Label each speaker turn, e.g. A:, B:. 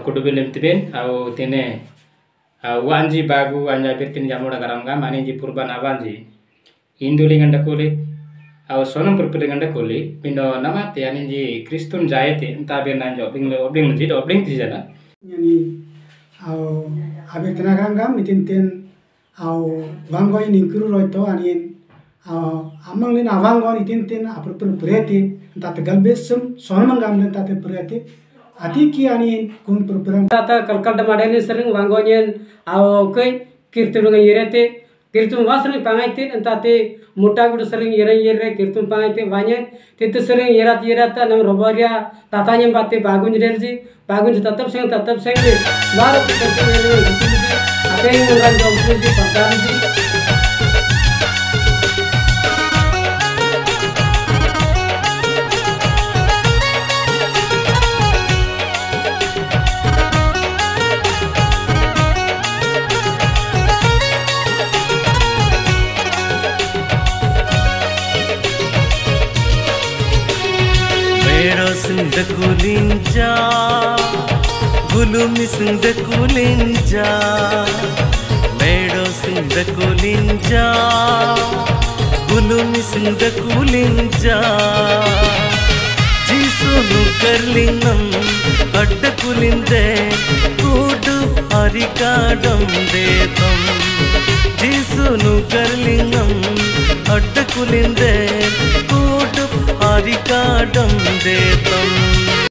A: kudubil lemtibin au tine wanji bagu anja pirtin jamuda garamga mani ji purban avanji induli nganda kulit au sonam purpede nganda kuli pindo nama te ani ji kristun jaete enta ben nanjo obling ji obling ti jana
B: yani au abe tenaganga mitinten au wango ini kuru roito anin amang lin awango itinten apurpur bereti enta tegal besum sonam ngam enta te bereti ati ki anin kun purpuran
C: tata kalkal damadeni sering wangonyen au kai kirtunga yerete kirtun wasring pangaite entate muta gudu sering yere kirtun pangaite wanye titu sering yerata nam robaria tatanya batte bagun jerji tetap seng baru kirtun yere apa yang nguran jompu di perdaji
D: Kulinja gulumi sunda kulinja medo sunda kulinja gulumi sunda kulinja jisunu karlingam adda kulinde kudu arikadam detam jisunu karlingam adda kulinde kudu arikadam detam